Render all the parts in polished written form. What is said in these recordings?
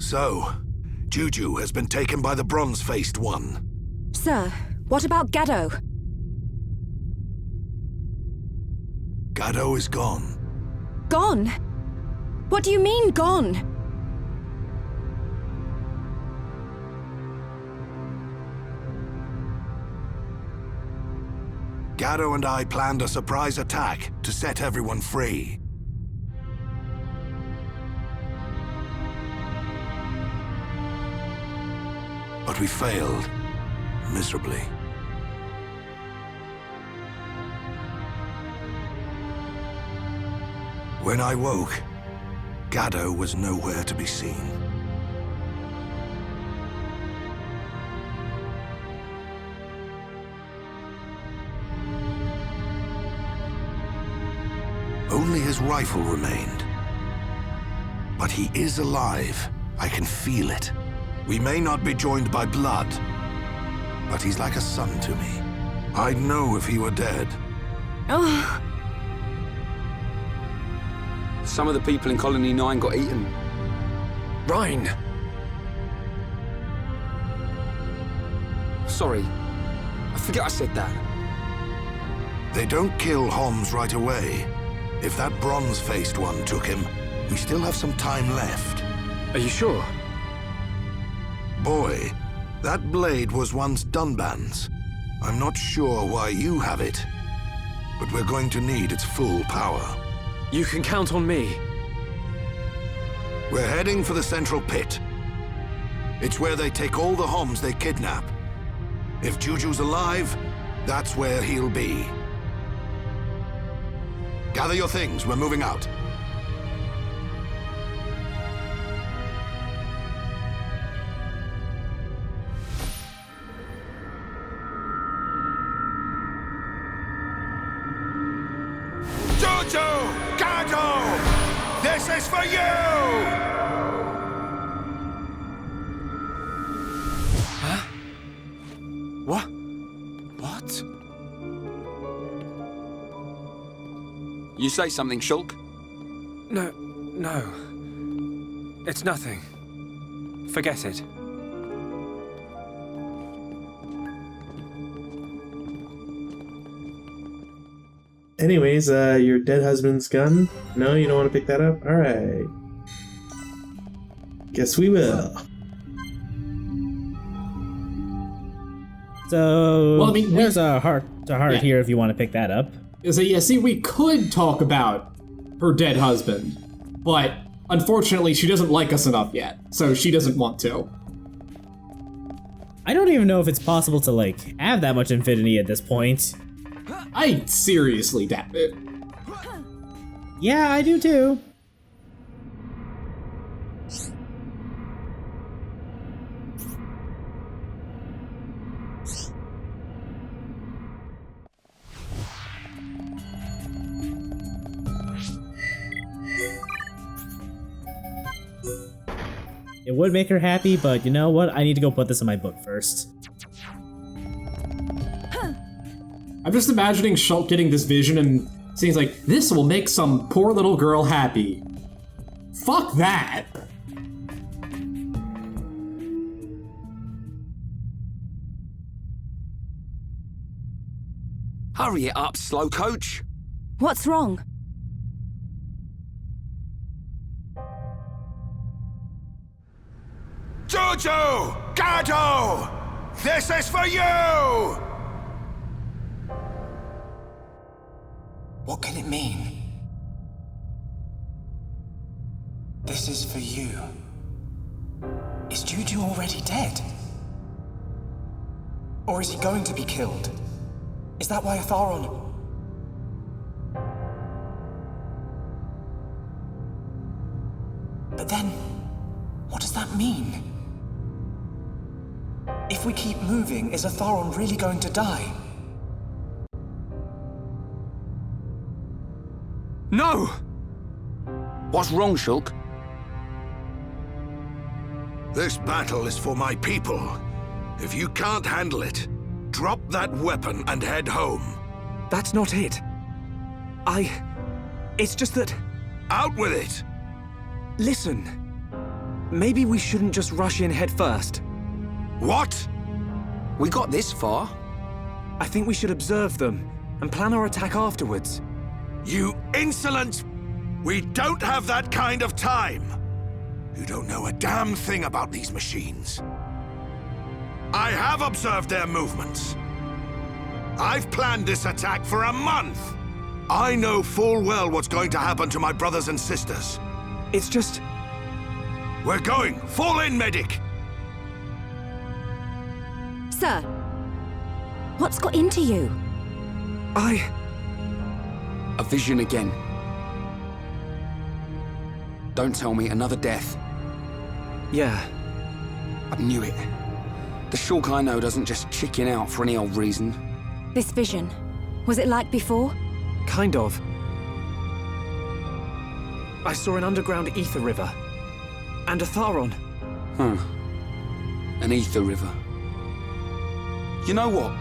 So, Juju has been taken by the bronze-faced one. Sir, what about Gaddo? Gaddo is gone. Gone? What do you mean, gone? Gaddo and I planned a surprise attack to set everyone free. But we failed, miserably. When I woke, Gaddo was nowhere to be seen. Only his rifle remained. But he is alive. I can feel it. We may not be joined by blood, but he's like a son to me. I'd know if he were dead. Oh, Some of the people in Colony 9 got eaten. Reyn! Sorry. I forget I said that. They don't kill Homs right away. If that bronze-faced one took him, we still have some time left. Are you sure? Boy, that blade was once Dunban's. I'm not sure why you have it, but we're going to need its full power. You can count on me. We're heading for the central pit. It's where they take all the Homs they kidnap. If Juju's alive, that's where he'll be. Gather your things, we're moving out. Juju! Gaddo! This is for you! Huh? What? What? You say something, Shulk? No. It's nothing. Forget it. Anyways, your dead husband's gun? No, you don't want to pick that up? Alright. Guess we will. So, Well, I mean, there's a heart to heart Yeah. here if you want to pick that up. So yeah, see, we could talk about her dead husband, but unfortunately she doesn't like us enough yet, so she doesn't want to. I don't even know if it's possible to, like, have that much infinity at this point. I seriously doubt it. Yeah, I do too. It would make her happy, but you know what? I need to go put this in my book first. I'm just imagining Shulk getting this vision and seeing like, this will make some poor little girl happy. Fuck that! Hurry it up, slow coach. what's wrong? Juju! Gaddo! This is for you! What can it mean? This is for you. Is Juju already dead? Or is he going to be killed? Is that why Atharon... But then, what does that mean? If we keep moving, is Atharon really going to die? No! What's wrong, Shulk? This battle is for my people. If you can't handle it, drop that weapon and head home. That's not it. It's just that... Out with it! Listen. maybe we shouldn't just rush in head first. What? We got this far. I think we should observe them and plan our attack afterwards. You insolent! We don't have that kind of time! You don't know a damn thing about these machines. I have observed their movements. I've planned this attack for a month. I know full well what's going to happen to my brothers and sisters. It's just... We're going! Fall in, medic! Sir, what's got into you? A vision again. Don't tell me another death. Yeah. I knew it. The Shulk I know doesn't just chicken out for any old reason. This vision, was it like before? Kind of. I saw an underground ether river. And a Tharon. Huh. An ether river. You know what?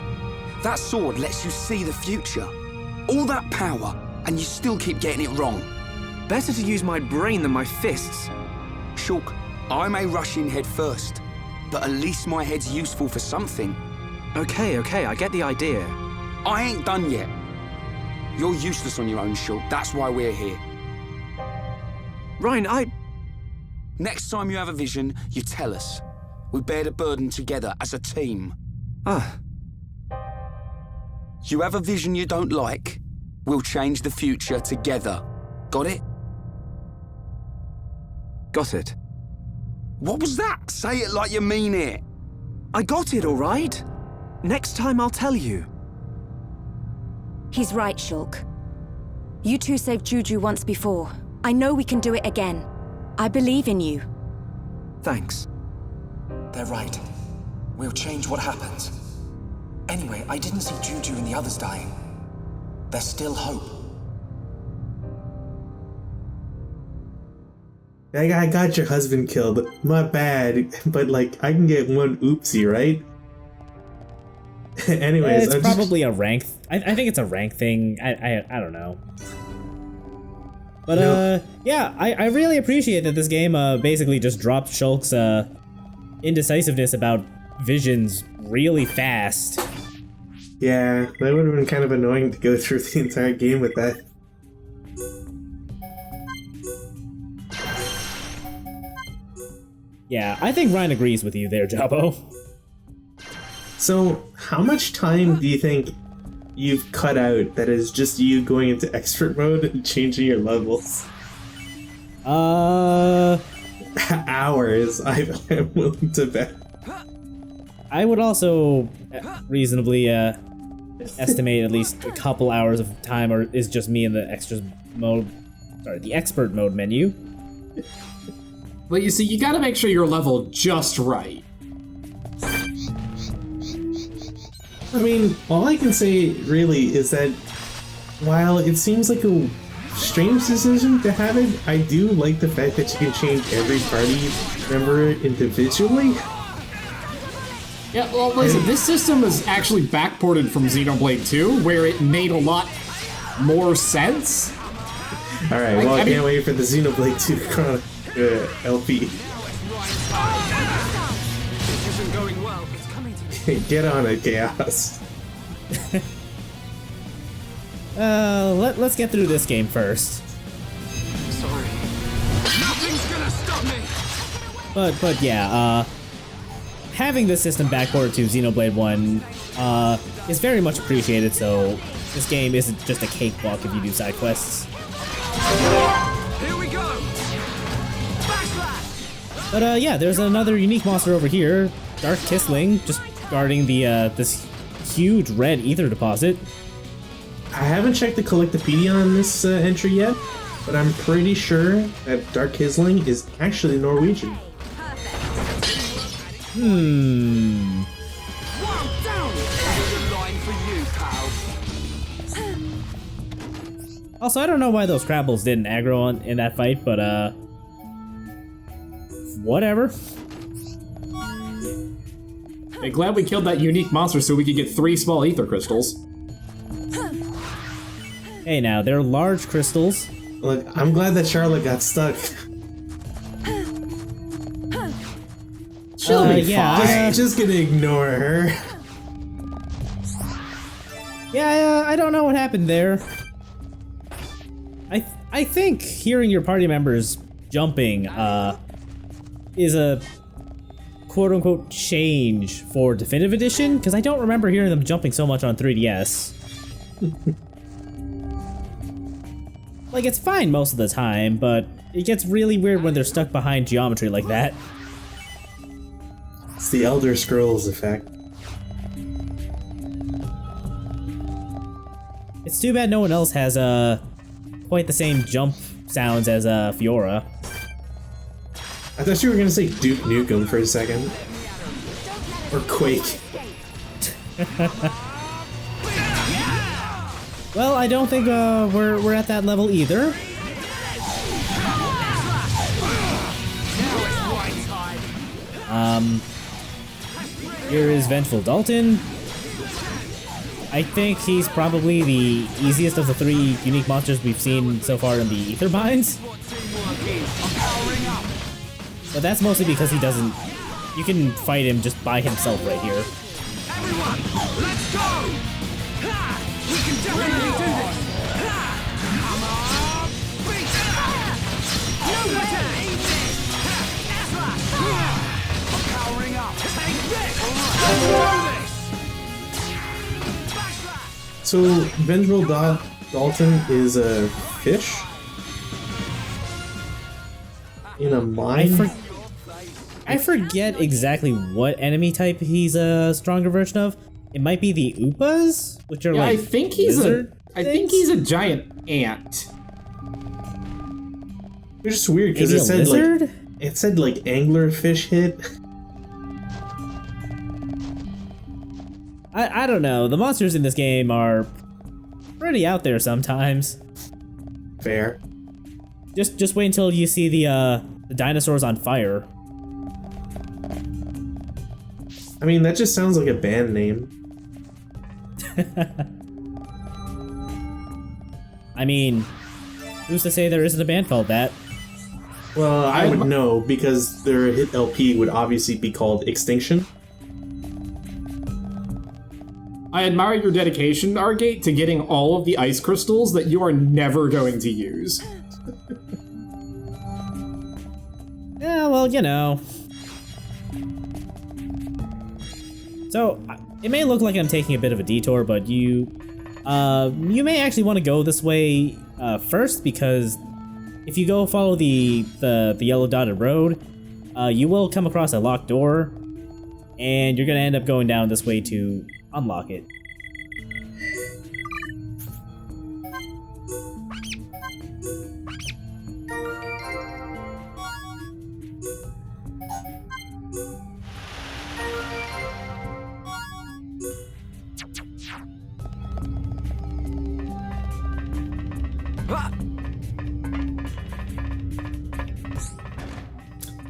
That sword lets you see the future. All that power, and you still keep getting it wrong. Better to use my brain than my fists. Shulk, I may rush in head first, but at least my head's useful for something. Okay, I get the idea. I ain't done yet. You're useless on your own, Shulk. That's why we're here. Reyn, Next time you have a vision, you tell us. We bear the burden together as a team. You have a vision you don't like, we'll change the future together. Got it? Got it. What was that? Say it like you mean it. I got it, all right? Next time I'll tell you. He's right, Shulk. You two saved Juju once before. I know we can do it again. I believe in you. Thanks. They're right. We'll change what happens. Anyway, I didn't see Juju and the others dying. There's still hope. I got your husband killed. My bad. But, like, I can get one oopsie, right? Anyways, it's probably a rank. I think it's a rank thing. I don't know. But yeah, I really appreciate that this game basically just dropped Shulk's indecisiveness about visions really fast. Yeah, that would have been kind of annoying to go through the entire game with that. Yeah, I think Reyn agrees with you there, Jabbo. So, how much time do you think you've cut out that is just you going into expert mode and changing your levels? Hours, I'm willing to bet. I would also reasonably estimate at least a couple hours of time, or is just me in the extras mode, sorry, the expert mode menu. But you see, you gotta make sure you're leveled just right. I mean, all I can say really is that while it seems like a strange decision to have it, I do like the fact that you can change every party member individually. Yeah, well, listen, this system is actually backported from Xenoblade 2, where it made a lot more sense. Alright, well, I can't wait for the Xenoblade 2 LP. Get on it, Chaos. Let's get through this game first. Sorry. Nothing's gonna stop me! But yeah, having this system backported to Xenoblade 1 is very much appreciated, so this game isn't just a cakewalk if you do side quests. Here we go! Backslash! But yeah, there's another unique monster over here, Dark Kissling, just guarding the this huge red ether deposit. I haven't checked the Collectopedia on this entry yet, but I'm pretty sure that Dark Kissling is actually Norwegian. Also, I don't know why those Crabbles didn't aggro in that fight, but whatever. Hey, glad we killed that unique monster so we could get 3 small ether crystals. Hey now, they're large crystals. Look, I'm glad that Charlotte got stuck. She'll be yeah, fine. Just gonna ignore her. Yeah, I don't know what happened there. I think hearing your party members jumping is a quote-unquote change for Definitive Edition, because I don't remember hearing them jumping so much on 3DS. Like, it's fine most of the time, but it gets really weird when they're stuck behind geometry like that. It's the Elder Scrolls effect. It's too bad no one else has quite the same jump sounds as Fiora. I thought you were gonna say Duke Nukem for a second. Or Quake. Well, I don't think we're at that level either. Here is Vengeful Dalton. I think he's probably the easiest of the 3 unique monsters we've seen so far in the Ether Mines. But that's mostly because he doesn't... You can fight him just by himself right here. Let's go! We can definitely do this! Come on! Beat it! I'm powering up! Take this! Let's do this! So, Vengeful Dalton is a fish? In a mine? I forget exactly what enemy type he's a stronger version of. It might be the Oopas, which are like I think he's lizard I think he's a giant ant. It's just weird because it said like anglerfish hit. I don't know. The monsters in this game are pretty out there sometimes. Fair. Just wait until you see the dinosaurs on fire. I mean, that just sounds like a band name. I mean, who's to say there isn't a band called that? Well, I would know because their hit LP would obviously be called Extinction. I admire your dedication, Argate, to getting all of the ice crystals that you are never going to use. Yeah, well, you know. So, it may look like I'm taking a bit of a detour, but you may actually want to go this way first, because if you go follow the yellow dotted road, you will come across a locked door, and you're gonna end up going down this way to unlock it.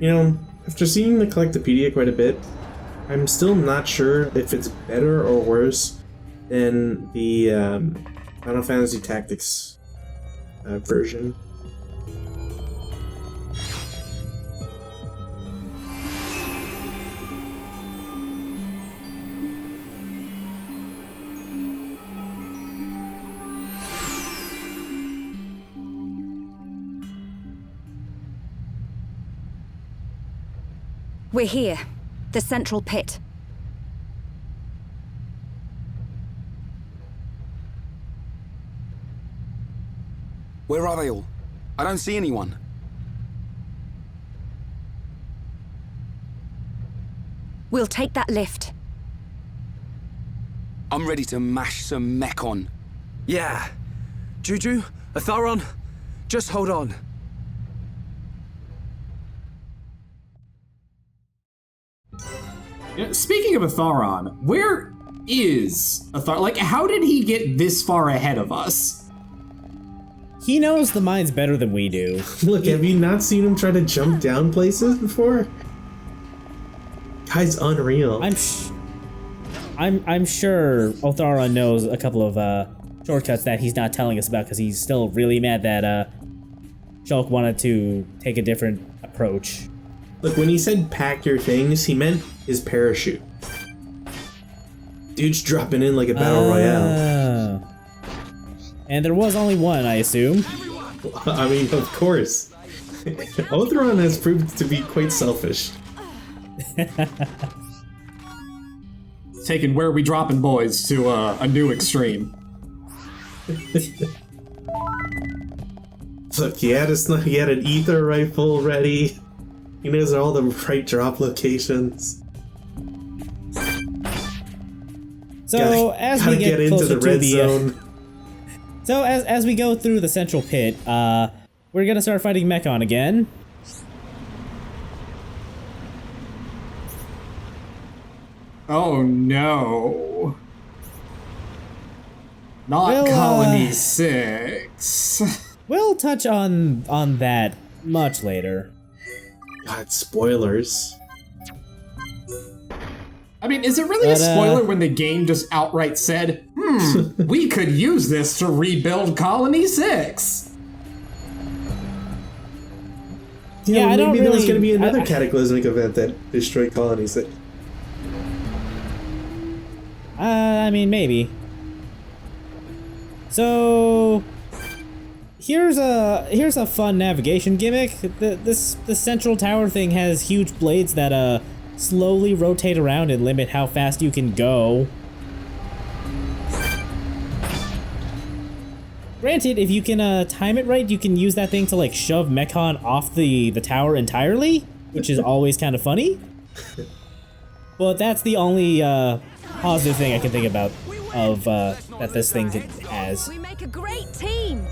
You know, after seeing the Collectopedia quite a bit, I'm still not sure if it's better or worse than the Final Fantasy Tactics version. We're here. The central pit. Where are they all? I don't see anyone. We'll take that lift. I'm ready to mash some mech on. Yeah. Juju, Atharon, just hold on. Speaking of Atharon, where is Atharon? Like, how did he get this far ahead of us? He knows the mines better than we do. Look, have you not seen him try to jump down places before? Guy's unreal. I'm sure Otharon knows a couple of shortcuts that he's not telling us about because he's still really mad that Shulk wanted to take a different approach. Look, when he said pack your things, he meant his parachute. Dude's dropping in like a battle royale. And there was only one, I assume. I mean, of course. Otheron has proved to be quite selfish. Taking Where We Dropping Boys to a new extreme. Look, he had an ether rifle ready. He knows all the right drop locations. So as we get into closer the red to zone. So as we go through the central pit, we're gonna start fighting Mechon again. Oh no. Not Colony 6. We'll touch on that much later. God, spoilers. I mean, is it really a spoiler when the game just outright said, we could use this to rebuild Colony 6? Yeah, I don't maybe there was really- going to be another cataclysmic event that destroyed Colony 6. I mean, maybe. So here's a fun navigation gimmick. The central tower thing has huge blades that slowly rotate around and limit how fast you can go. Granted, if you can time it right, you can use that thing to like shove Mechon off the tower entirely, which is always kind of funny. But that's the only positive thing I can think about of that this thing has. We make a great team.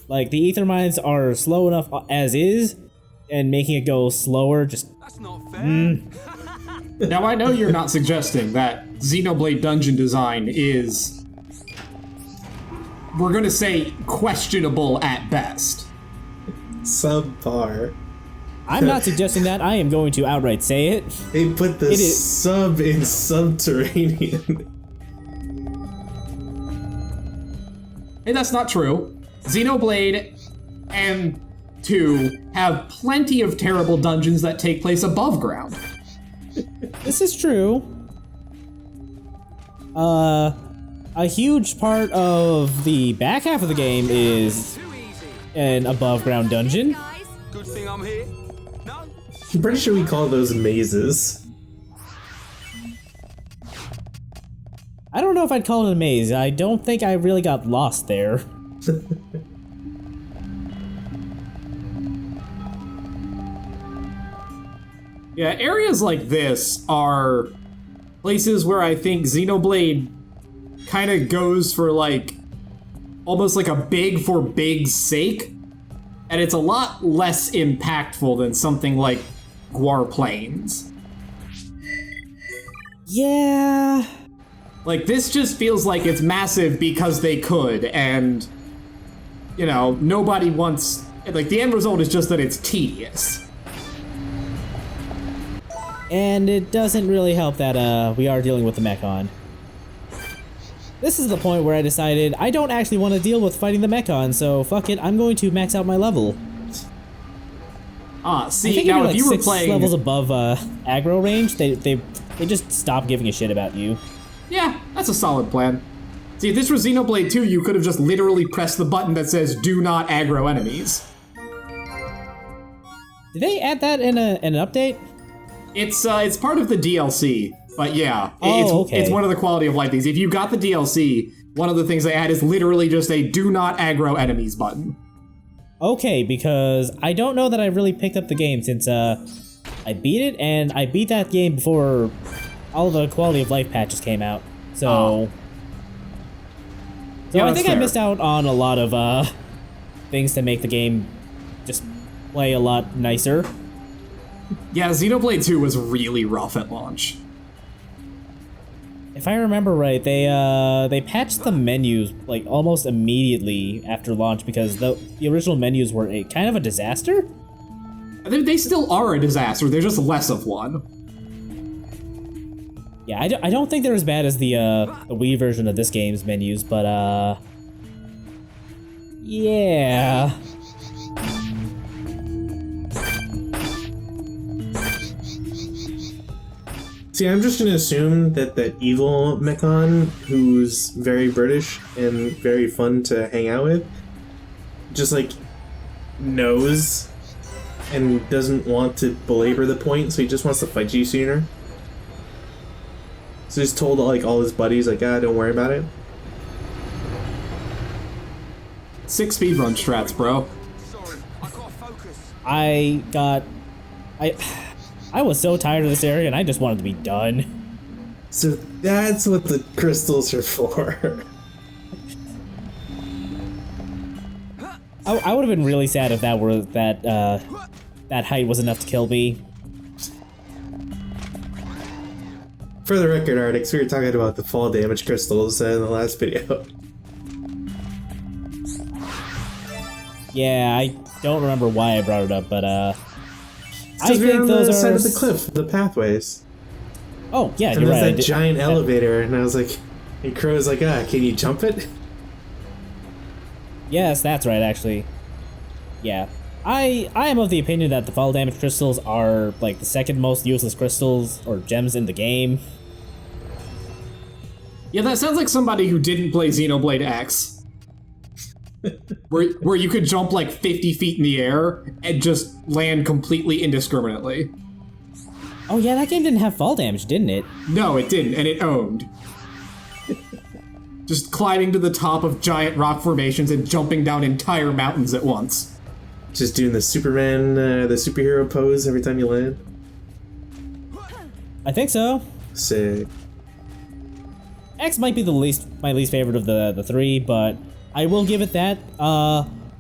Like the ether mines are slow enough as is, and making it go slower just. That's not fair. Now, I know you're not suggesting that Xenoblade dungeon design is, we're gonna say, questionable at best. Subpar. I'm not suggesting that. I am going to outright say it. They put the sub in subterranean. Hey, that's not true. Xenoblade and 2 have plenty of terrible dungeons that take place above ground. This is true. A huge part of the back half of the game is an above ground dungeon. Good thing I'm here. No? I'm pretty sure we call those mazes. I don't know if I'd call it a maze. I don't think I really got lost there. Yeah, areas like this are places where I think Xenoblade kind of goes for like almost like a big for big's sake, and it's a lot less impactful than something like Guar Plains. Yeah. Like, this just feels like it's massive because they could, and, you know, nobody wants... Like, the end result is just that it's tedious. And it doesn't really help that we are dealing with the Mechon. This is the point where I decided I don't actually want to deal with fighting the Mechon, so fuck it, I'm going to max out my level. See, I think now if if you're you like were 6 playing... levels above aggro range, they just stop giving a shit about you. Yeah, that's a solid plan. See, if this was Xenoblade 2, you could have just literally pressed the button that says, do not aggro enemies. Did they add that in an update? It's part of the DLC, but yeah, okay. It's one of the quality of life things. If you got the DLC, one of the things they add is literally just a do not aggro enemies button. Okay, because I don't know that I really picked up the game since I beat it, and I beat that game before all the quality of life patches came out. So, Yeah, I think that's I fair. missed out on a lot of things to make the game just play a lot nicer. Yeah, Xenoblade 2 was really rough at launch. If I remember right, they patched the menus like almost immediately after launch because the original menus were kind of a disaster. They still are a disaster, they're just less of one. Yeah, I don't think they're as bad as the Wii version of this game's menus, but yeah. See, I'm just gonna assume that the evil Mechon, who's very British and very fun to hang out with, just like knows and doesn't want to belabor the point, so he just wants to fight you sooner. So he's told like all his buddies, like, don't worry about it. 6 speedrun strats, bro. I was so tired of this area and I just wanted to be done. So that's what the crystals are for. I would have been really sad if that height was enough to kill me. For the record, Artix, we were talking about the fall damage crystals in the last video. Yeah, I don't remember why I brought it up, but I Because we're think on those the are side of the cliff, the pathways. Oh yeah, And you're there's right. that giant elevator, and I was like, and Crow's like, can you jump it? Yes, that's right, actually. Yeah. I am of the opinion that the fall damage crystals are like the second most useless crystals or gems in the game. Yeah, that sounds like somebody who didn't play Xenoblade X. where you could jump like 50 feet in the air and just land completely indiscriminately. Oh yeah, that game didn't have fall damage, didn't it? No, it didn't, and it owned. Just climbing to the top of giant rock formations and jumping down entire mountains at once. Just doing the Superman, the superhero pose every time you land. I think so. Sick. X might be my least favorite of the three, but I will give it that.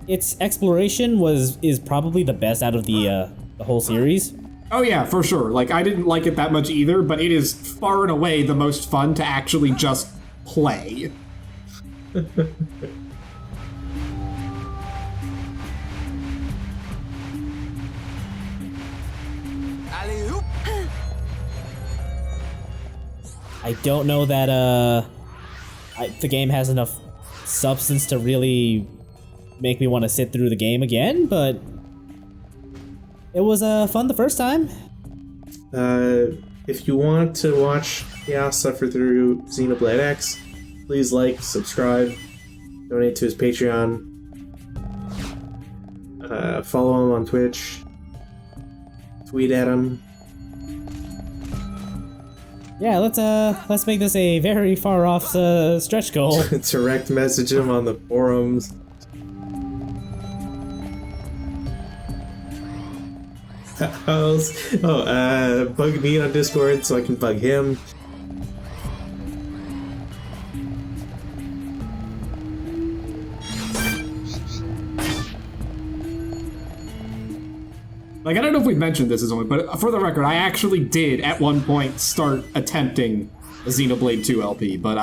Its exploration is probably the best out of the whole series. Oh yeah, for sure. Like, I didn't like it that much either, but it is far and away the most fun to actually just play. I don't know that the game has enough substance to really make me want to sit through the game again, but it was fun the first time. If you want to watch Chaos suffer through Xenoblade X, please like, subscribe, donate to his Patreon, follow him on Twitch, tweet at him. Yeah, let's make this a very far off stretch goal. Direct message him on the forums. Bug me on Discord so I can bug him. Like, I don't know if we've mentioned this as only, but for the record, I actually did at one point start attempting a Xenoblade 2 LP, but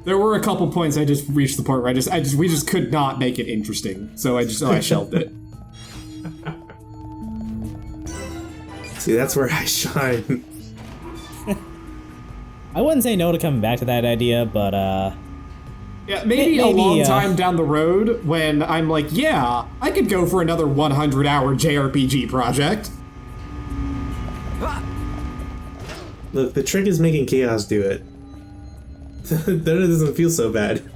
there were a couple points I just reached the point where we just could not make it interesting, so I shelved it. See, that's where I shine. I wouldn't say no to coming back to that idea, but yeah, maybe a long time down the road when I'm like, yeah, I could go for another 100-hour JRPG project. Look, the trick is making Chaos do it. Then it doesn't feel so bad.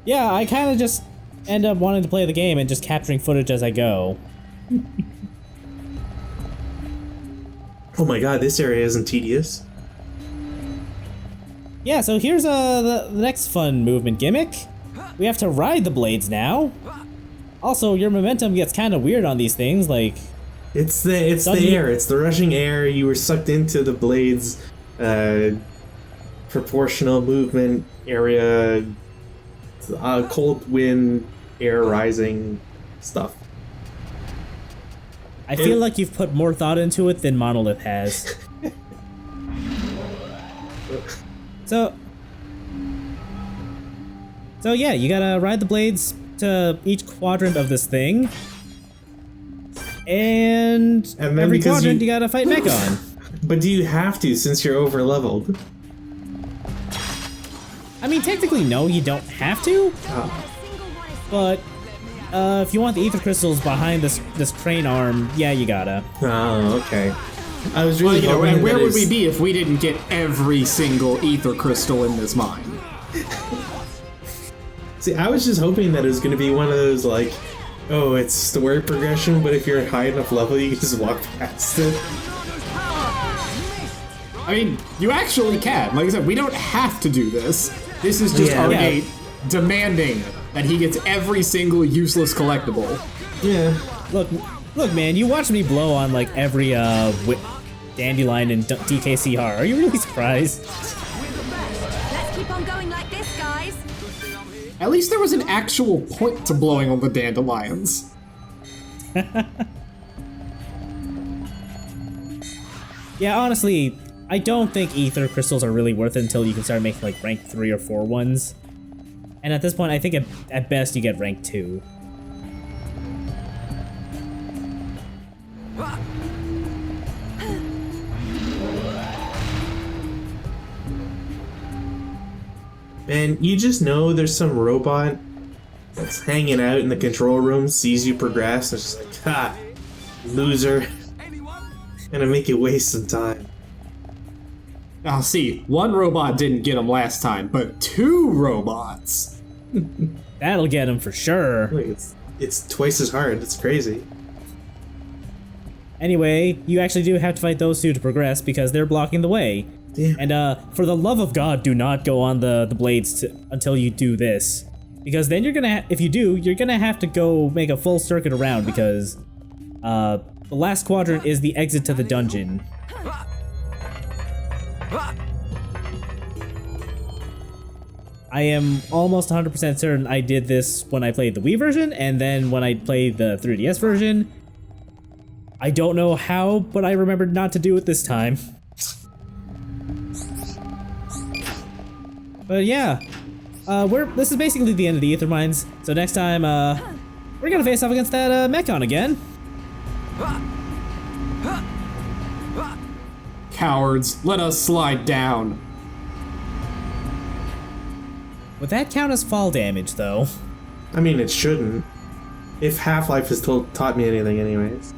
Yeah, I kind of just end up wanting to play the game and just capturing footage as I go. Oh my god, this area isn't tedious. Yeah, so here's the next fun movement gimmick. We have to ride the blades now. Also, your momentum gets kind of weird on these things, like... It's the air, it's the rushing air, you were sucked into the blades, proportional movement area, cold wind, air rising stuff. I feel like you've put more thought into it than Monolith has. So yeah, you gotta ride the blades to each quadrant of this thing. And every quadrant you gotta fight Mechon. But do you have to, since you're over leveled? I mean, technically no, you don't have to. But if you want the ether crystals behind this crane arm, yeah, you gotta. Oh, okay. I was Well, really hoping and where that would we it's- be if we didn't get every single ether crystal in this mine? See, I was just hoping that it was going to be one of those, like, oh, it's story progression, but if you're at high enough level, you can just walk past it. I mean, you actually can. Like I said, we don't have to do this. This is just Yeah. Argate demanding that he gets every single useless collectible. Yeah. Look, man, you watched me blow on like every dandelion and DKCR. Are you really surprised? Let's keep on going like this, guys. At least there was an actual point to blowing on the dandelions. Yeah, honestly, I don't think ether crystals are really worth it until you can start making like rank 3 or 4 ones. And at this point, I think at best you get rank 2. And you just know there's some robot that's hanging out in the control room, sees you progress, and it's just like, ha, loser. Gonna make you waste some time. Now see, one robot didn't get him last time, but 2 robots. That'll get him for sure. Look, it's twice as hard. It's crazy. Anyway, you actually do have to fight those 2 to progress because they're blocking the way. Yeah. And for the love of God, do not go on the blades until you do this. Because then you're gonna, if you do, you're gonna have to go make a full circuit around because the last quadrant is the exit to the dungeon. I am almost 100% certain I did this when I played the Wii version, and then when I played the 3DS version. I don't know how, but I remembered not to do it this time. But yeah, this is basically the end of the Ether Mines, so next time, we're gonna face off against that, Mechon again. Cowards, let us slide down. Would that count as fall damage, though? I mean, it shouldn't. If Half-Life has taught me anything anyways.